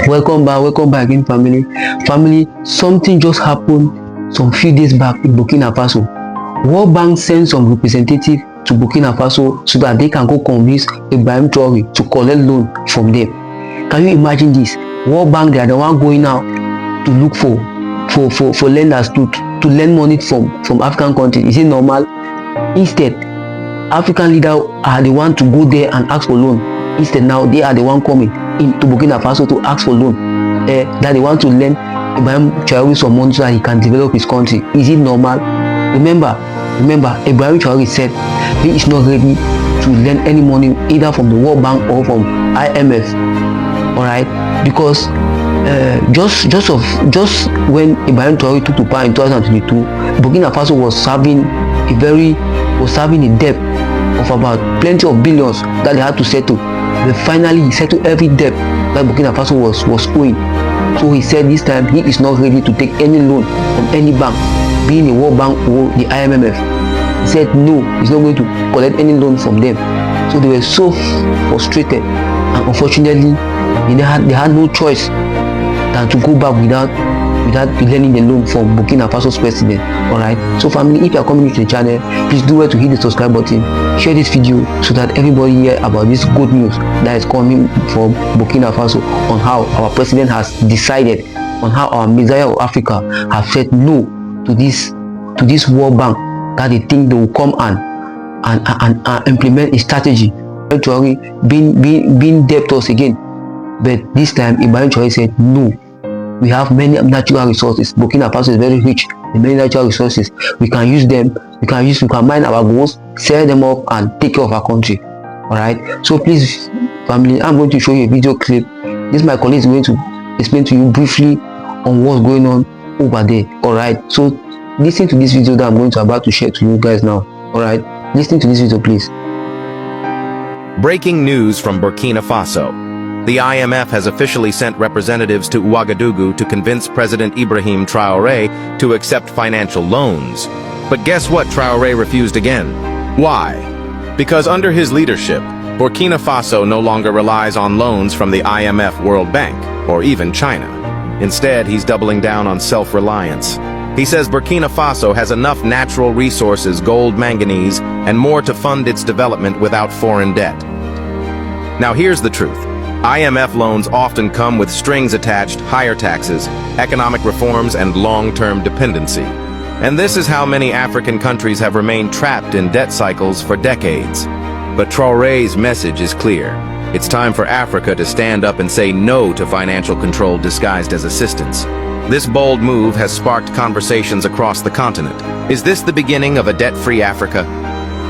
Welcome back again, family. Family, something just happened some few days back in Burkina Faso. World Bank sent some representative to Burkina Faso so that they can go convince Ibrahim Traore to collect loan from them. Can you imagine this? World Bank, they are the one going out to look for lenders to lend money from African countries. Is it normal? Instead, African leaders are the one to go there and ask for loan. Instead, now they are the one coming into Burkina Faso to ask for loan. That they want to lend Ibrahim Traore some money so that he can develop his country. Is it normal? Remember, Ibrahim Traore said he is not ready to lend any money either from the World Bank or from IMF. Alright, because just when Ibrahim Traore took to power in 2022, Burkina Faso was having a debt of about plenty of billions that they had to settle. But finally he settled every debt that Burkina Faso was owing. So he said this time he is not ready to take any loan from any bank, being the World Bank or the IMF. He said no, he's not going to collect any loan from them. So they were so frustrated, and unfortunately they had no choice than to go back without lending the loan from Burkina Faso's president. Alright, so family, if you are coming to the channel, please do well to hit the subscribe button, share this video so that everybody hear about this good news that is coming from Burkina Faso on how our president has decided, on how our Messiah of Africa have said no to this World Bank, that they think they will come and implement a strategy being debtors again. But this time Ibrahim Traore said no. We have many natural resources. Burkina Faso is very rich in many natural resources. We can use them. We can mine our goals, sell them off, and take care of our country. Alright. So please, family, I'm going to show you a video clip. This my colleague is going to explain to you briefly on what's going on over there. Alright. So listen to this video that I'm about to share to you guys now. Alright. Listen to this video, please. Breaking news from Burkina Faso. The IMF has officially sent representatives to Ouagadougou to convince President Ibrahim Traore to accept financial loans. But guess what? Traore refused again. Why? Because under his leadership, Burkina Faso no longer relies on loans from the IMF, World Bank, or even China. Instead, he's doubling down on self-reliance. He says Burkina Faso has enough natural resources, gold, manganese, and more to fund its development without foreign debt. Now here's the truth. IMF loans often come with strings attached, higher taxes, economic reforms, and long-term dependency. And this is how many African countries have remained trapped in debt cycles for decades. But Traore's message is clear. It's time for Africa to stand up and say no to financial control disguised as assistance. This bold move has sparked conversations across the continent. Is this the beginning of a debt-free Africa?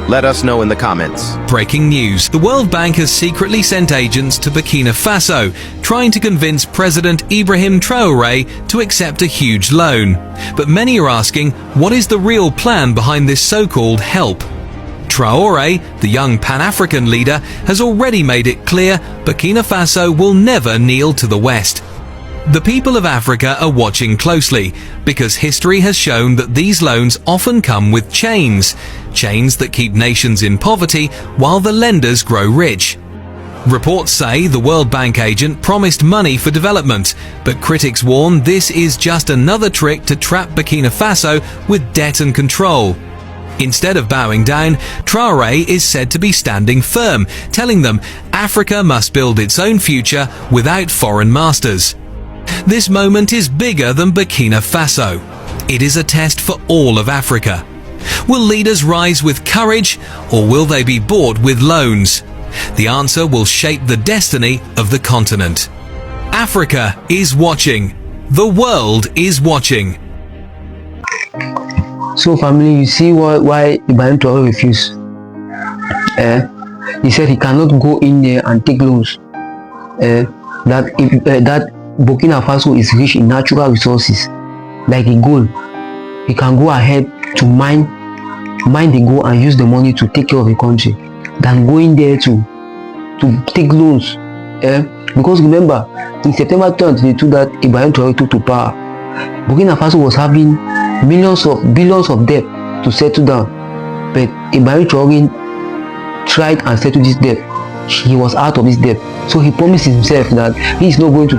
Let us know in the comments. Breaking news. The World Bank has secretly sent agents to Burkina Faso, trying to convince President Ibrahim Traore to accept a huge loan. But many are asking, what is the real plan behind this so-called help? Traore, the young Pan-African leader, has already made it clear Burkina Faso will never kneel to the West. The people of Africa are watching closely, because history has shown that these loans often come with chains that keep nations in poverty while the lenders grow rich. Reports say the World Bank agent promised money for development, but critics warn this is just another trick to trap Burkina Faso with debt and control. Instead of bowing down, Traore is said to be standing firm, telling them Africa must build its own future without foreign masters. This moment is bigger than Burkina Faso. It is a test for all of Africa. Will leaders rise with courage, or will they be bought with loans? The answer will shape the destiny of the continent. Africa is watching. The world is watching. So family, you see why Ibrahim Traore refused. He said he cannot go in there and take loans. That Burkina Faso is rich in natural resources like a gold. He can go ahead to mine the gold and use the money to take care of the country than going there to take loans. Because remember, in September 2022 that Ibrahim Traore took to power, Burkina Faso was having billions of debt to settle down. But Ibrahim Traore tried and settled this debt he was out of his debt. So he promised himself that he's not going to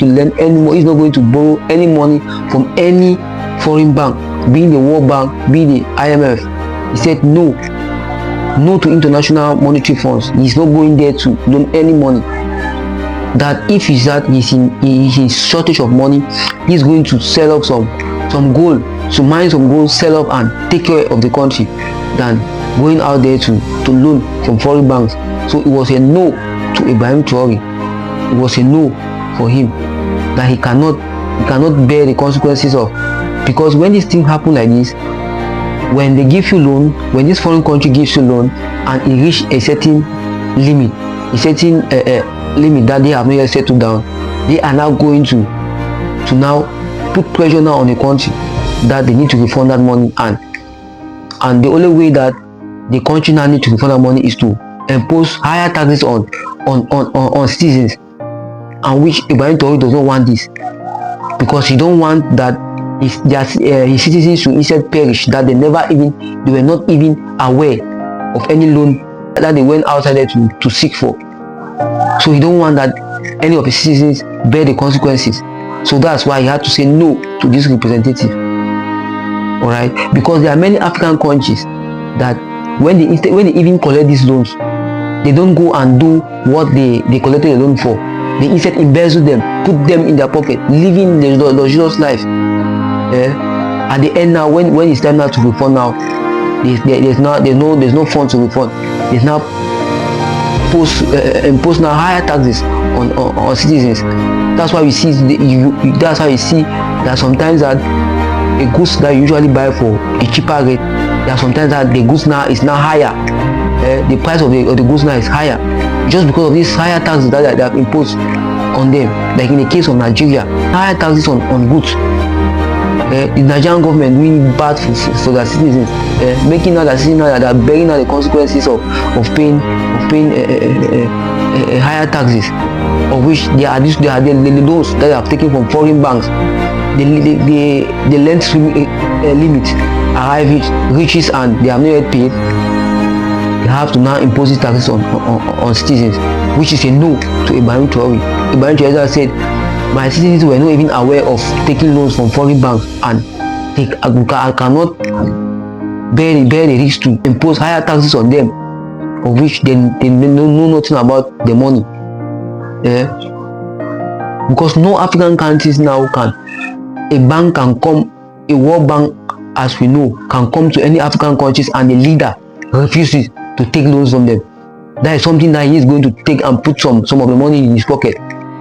lend anymore, he's not going to borrow any money from any foreign bank, being the World Bank, being the IMF. He said no to international monetary funds. He's not going there to loan any money. That if he's in shortage of money, he's going to sell off some gold, to mine some gold, sell off and take care of the country, than going out there to loan from foreign banks. So it was a no to Ibrahim Traore. It was a no for him, that he cannot bear the consequences of, because when this thing happen like this, when they give you loan, when this foreign country gives you loan and it reach a certain limit, limit that they have not yet settled down, they are now going to now put pressure now on the country that they need to refund that money, and the only way that the country now need to refund that money is to impose higher taxes on citizens, and which Ibrahim Traore does not want this, because he don't want that his citizens should instead perish, that they were not even aware of any loan that they went outside there to seek for. So he don't want that any of his citizens bear the consequences. So that's why he had to say no to this representative. Alright, because there are many African countries that when they even collect these loans, they don't go and do what they collected the loan for. They instead embezzle them, put them in their pocket, living the luxurious life. At the end now, when it's time now to refund now, there's no funds to refund. There's now impose now higher taxes on citizens. That's why we see that's how you see that sometimes that a goods that you usually buy for a cheaper rate, that sometimes that the goods now is now higher. The price of the goods now is higher, just because of these higher taxes that they have imposed on them. Like in the case of Nigeria, higher taxes on goods. The Nigerian government doing bad for their citizens, making out that citizens that are bearing out the consequences of paying higher taxes, of which they are the loans that they have taken from foreign banks. The lend limit reaches and they have not yet paid. They have to now impose these taxes on citizens, which is a no to Ibrahim Traore. Ibrahim Traore said, my citizens were not even aware of taking loans from foreign banks, and they cannot bear the risk to impose higher taxes on them, of which they know nothing about the money. Because no African countries now a World Bank, as we know, can come to any African countries and the leader refuses to take loans from them. That is something that he is going to take and put some of the money in his pocket.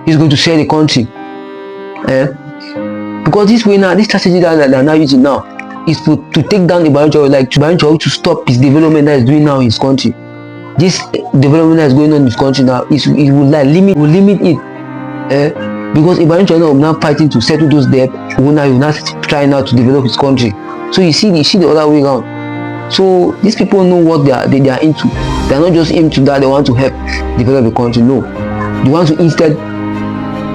He's going to sell the country. Because this strategy that they are now using now is to take down Ibrahim Traore, like Ibrahim Traore to stop his development that is doing now in his country. This development that is going on in his country now, it will limit it. Because Ibrahim Traore is now fighting to settle those debts, he will now try now to develop his country. So you see the other way around. So these people know what they are into. They are not just into that they want to help develop the country. No, they want to instead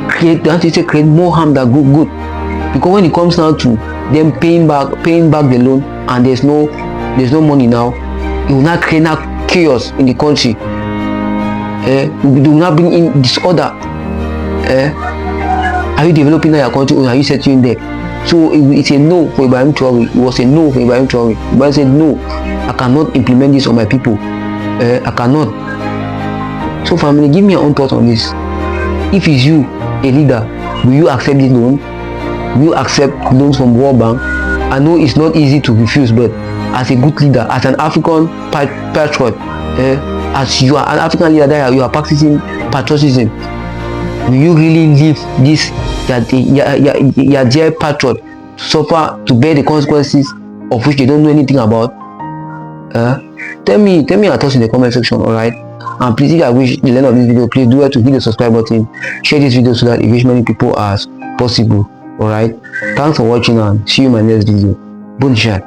create more harm than good. Because when it comes now to them paying back the loan, and there's no money now, it will not create chaos in the country. It will not bring in disorder. Are you developing your country, or are you settling there? So it's a no for Ibrahim Traore. It was a no for Ibrahim Traore. Ibrahim said, no, I cannot implement this on my people. I cannot. So family, give me your own thoughts on this. If it's you, a leader, will you accept this loan? Will you accept loans from World Bank? I know it's not easy to refuse, but as a good leader, as an African patriot, as you are an African leader that you are practicing patriotism, will you really leave this your dear patriot to suffer, to bear the consequences of which they don't know anything about? Tell me your thoughts in the comment section, alright? And please, if you wish the end of this video, please do it to hit the subscribe button, share this video so that it reach many people as possible. Alright, thanks for watching and see you in my next video. Boom chat.